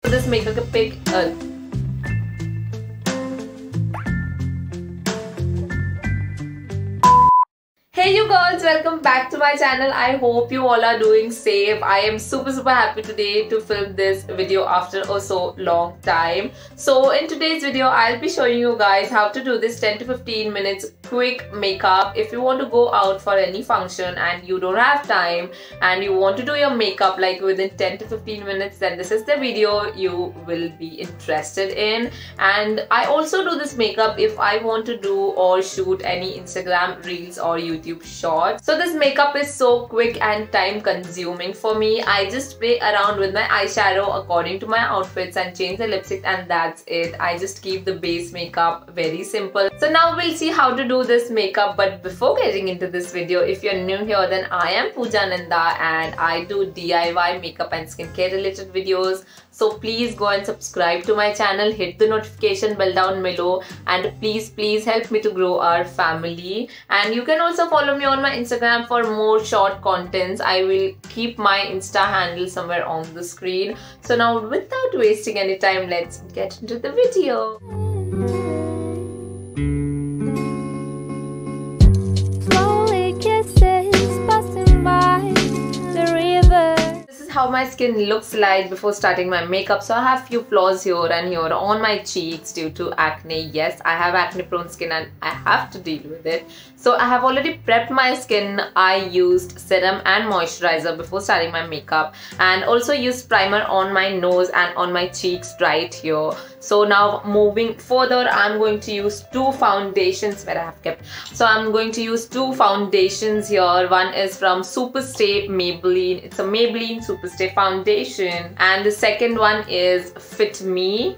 This makeup pick. Hey you girls, welcome back to my channel. I hope you all are doing safe. I am super happy today to film this video after a so long time. So in today's video I'll be showing you guys how to do this 10 to 15 minutes quick makeup. If you want to go out for any function and you don't have time and you want to do your makeup like within 10 to 15 minutes, then this is the video you will be interested in. And I also do this makeup if I want to do or shoot any Instagram reels or YouTube shorts. So this makeup is so quick and time consuming for me. I just play around with my eyeshadow according to my outfits and change the lipstick, and that's it. I just keep the base makeup very simple. So now we'll see how to do this makeup. But before getting into this video, if you're new here, then I am Pooja Nanda and I do DIY makeup and skincare related videos. So please go and subscribe to my channel, hit the notification bell down below, and please help me to grow our family. And you can also follow me on my Instagram for more short contents. I will keep my Insta handle somewhere on the screen. So now without wasting any time, let's get into the video. How my skin looks like before starting my makeup. So I have few flaws here and here on my cheeks due to acne. Yes, I have acne prone skin and I have to deal with it. So I have already prepped my skin. I used serum and moisturizer before starting my makeup, and also used primer on my nose and on my cheeks right here. So now moving further, I'm going to use two foundations where I have kept. So I'm going to use two foundations here. One is from Superstay Maybelline. It's a Maybelline Superstay foundation, and the second one is Fit Me.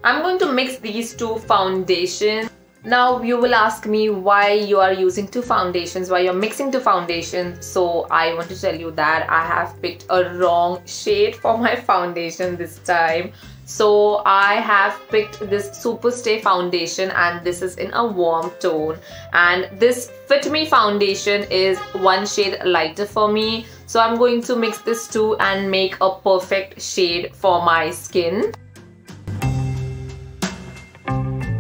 I'm going to mix these two foundations. Now you will ask me why you are using two foundations, why you're mixing two foundations. So I want to tell you that I have picked a wrong shade for my foundation this time. So I have picked this Superstay foundation and this is in a warm tone, and this Fit Me foundation is one shade lighter for me. So I'm going to mix this two and make a perfect shade for my skin.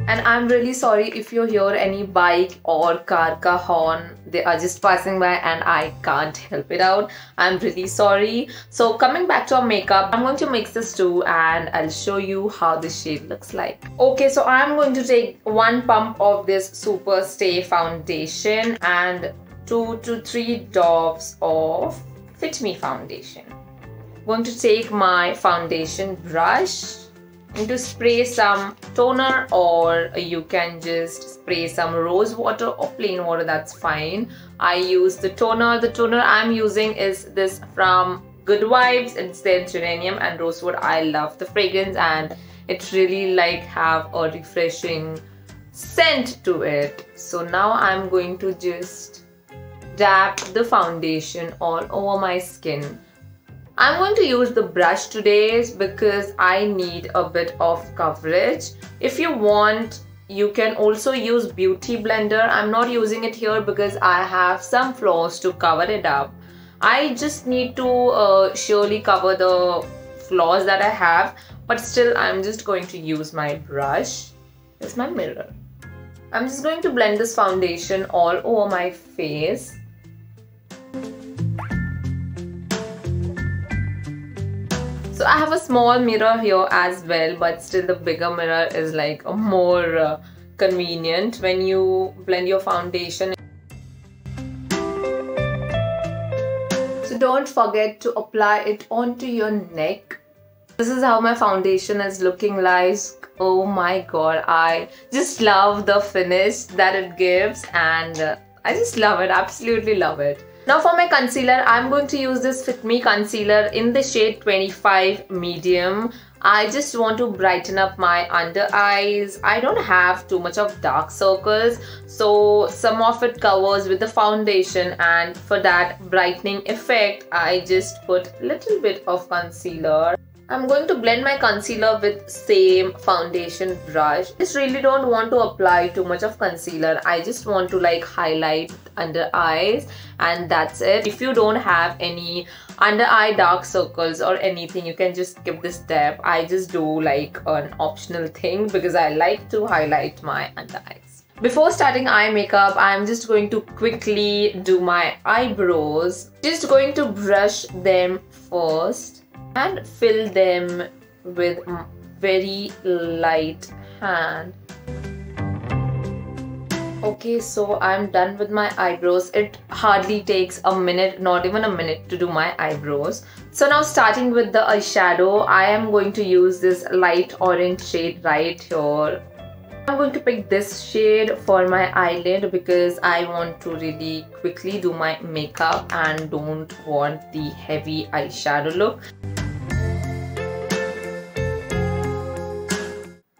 And I'm really sorry if you hear any bike or car ka horn. They are just passing by and I can't help it out. I'm really sorry. So coming back to our makeup, I'm going to mix this two and I'll show you how the shade looks like. Okay, so I'm going to take one pump of this Superstay foundation and 2 to 3 drops of Fit Me foundation. I'm going to take my foundation brush and to spray some toner, or you can just spray some rose water or plain water, that's fine. I use the toner. The toner I'm using is this from Good Vibes. It's their geranium and rosewood. I love the fragrance and it really like have a refreshing scent to it. So now I'm going to just dab the foundation all over my skin. I'm going to use the brush today because I need a bit of coverage. If you want, you can also use beauty blender. I'm not using it here because I have some flaws to cover it up. I just need to surely cover the flaws that I have, but still I'm just going to use my brush. Here's my mirror. I'm just going to blend this foundation all over my face. So I have a small mirror here as well, but still the bigger mirror is like a more convenient when you blend your foundation. So don't forget to apply it onto your neck. This is how my foundation is looking like. Oh my god, I just love the finish that it gives, and I just love it, absolutely love it. Now for my concealer, I'm going to use this Fit Me concealer in the shade 25 medium. I just want to brighten up my under eyes. I don't have too much of dark circles, so some of it covers with the foundation, and for that brightening effect, I just put a little bit of concealer. I'm going to blend my concealer with same foundation brush. I just really don't want to apply too much of concealer. I just want to like highlight under eyes, and that's it. If you don't have any under eye dark circles or anything, you can just skip this step. I just do like an optional thing because I like to highlight my under eyes. Before starting eye makeup, I'm just going to quickly do my eyebrows. Just going to brush them first and fill them with very light hand. Okay, so I'm done with my eyebrows. It hardly takes a minute, not even a minute, to do my eyebrows. So now starting with the eyeshadow, I am going to use this light orange shade right here. I'm going to pick this shade for my eyelid because I want to really quickly do my makeup and don't want the heavy eyeshadow look.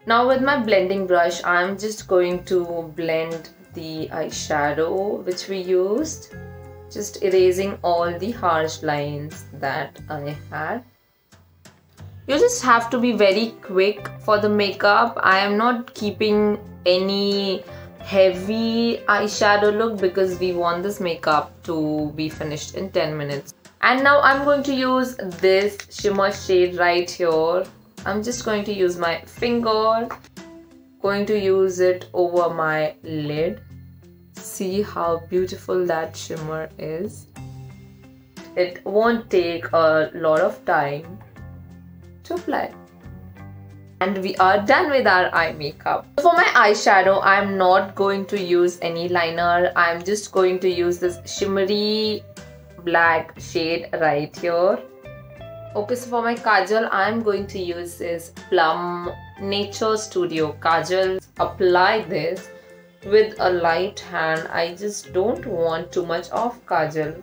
Now with my blending brush, I'm just going to blend the eyeshadow which we used, just erasing all the harsh lines that I had. You just have to be very quick for the makeup. I am not keeping any heavy eyeshadow look because we want this makeup to be finished in 10 minutes. And now I'm going to use this shimmer shade right here. I'm just going to use my finger, going to use it over my lid. See how beautiful that shimmer is. It won't take a lot of time to apply. And we are done with our eye makeup. For my eyeshadow, I'm not going to use any liner. I'm just going to use this shimmery black shade right here. Okay, so for my kajal, I'm going to use this Plum Nature Studio kajal. Apply this with a light hand. I just don't want too much of kajal.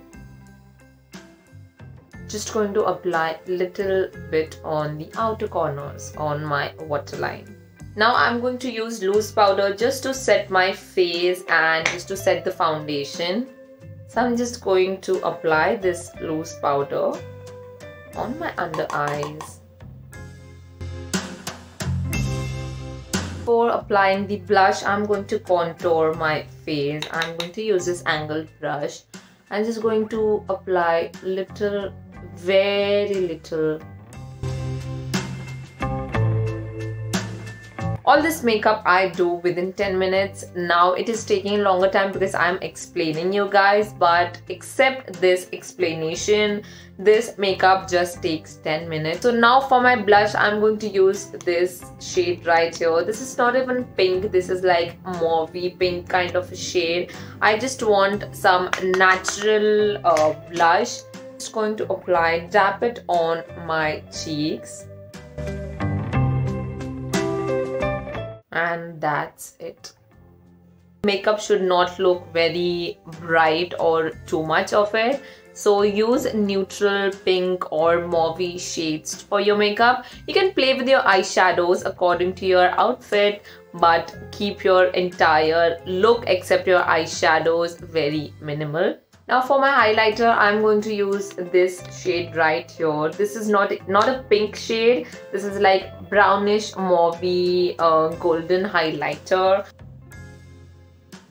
Just going to apply little bit on the outer corners on my waterline. Now I'm going to use loose powder just to set my face and just to set the foundation. So I'm just going to apply this loose powder on my under eyes. For applying the blush, I'm going to contour my face. I'm going to use this angled brush. I'm just going to apply little, very little. All this makeup I do within 10 minutes. Now it is taking a longer time because I'm explaining you guys, but except this explanation, this makeup just takes 10 minutes. So now for my blush, I'm going to use this shade right here. This is not even pink, this is like mauvey pink kind of a shade. I just want some natural blush. Just going to apply, dab it on my cheeks. And that's it. Makeup should not look very bright or too much of it. So use neutral pink or mauvey shades for your makeup. You can play with your eyeshadows according to your outfit, but keep your entire look except your eyeshadows very minimal. Now for my highlighter, I'm going to use this shade right here. This is not a pink shade. This is like brownish mauvey golden highlighter.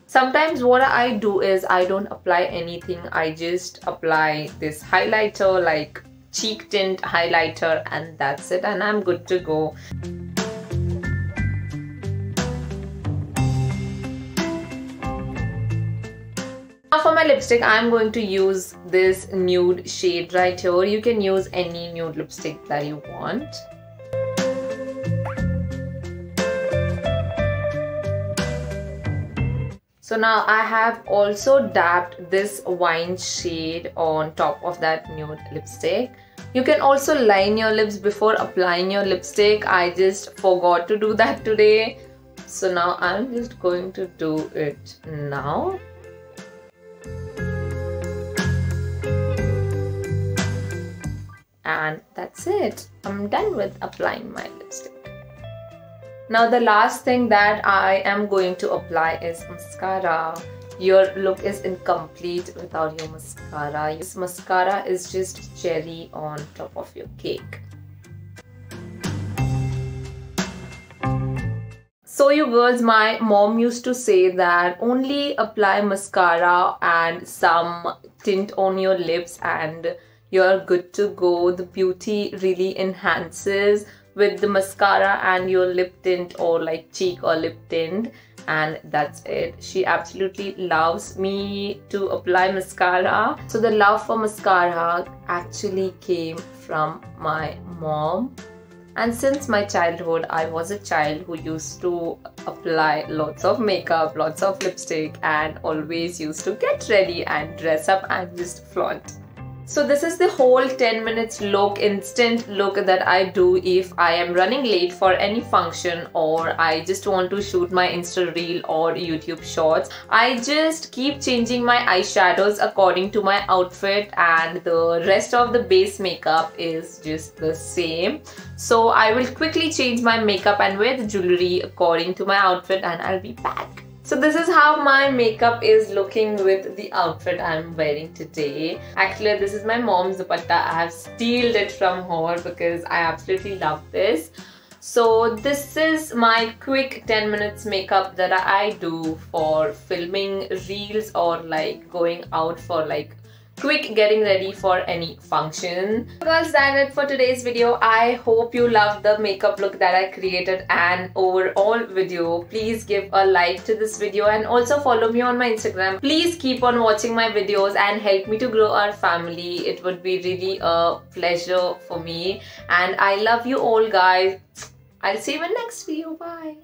Sometimes what I do is I don't apply anything. I just apply this highlighter, like cheek tint highlighter, and that's it, and I'm good to go. Now for my lipstick, I'm going to use this nude shade right here. You can use any nude lipstick that you want. So now I have also dabbed this wine shade on top of that nude lipstick. You can also line your lips before applying your lipstick. I just forgot to do that today. So now I'm just going to do it now. And that's it. I'm done with applying my lipstick. Now the last thing that I am going to apply is mascara. Your look is incomplete without your mascara. This mascara is just cherry on top of your cake. So you girls, my mom used to say that only apply mascara and some tint on your lips and you're good to go. The beauty really enhances with the mascara and your lip tint or like cheek or lip tint, and that's it. She absolutely loves me to apply mascara. So the love for mascara actually came from my mom. And since my childhood, I was a child who used to apply lots of makeup, lots of lipstick, and always used to get ready and dress up and just flaunt. So this is the whole 10 minutes look, instant look that I do if I am running late for any function or I just want to shoot my Insta reel or YouTube shorts. I just keep changing my eyeshadows according to my outfit and the rest of the base makeup is just the same. So I will quickly change my makeup and wear the jewelry according to my outfit and I'll be back. So this is how my makeup is looking with the outfit I'm wearing today. Actually, this is my mom's dupatta. I have stealed it from her because I absolutely love this. So this is my quick 10 minutes makeup that I do for filming reels or like going out for like quick getting ready for any function. So guys, that's it for today's video. I hope you loved the makeup look that I created and overall video. Please give a like to this video and also follow me on my Instagram. Please keep on watching my videos and help me to grow our family. It would be really a pleasure for me and I love you all guys. I'll see you in the next video. Bye.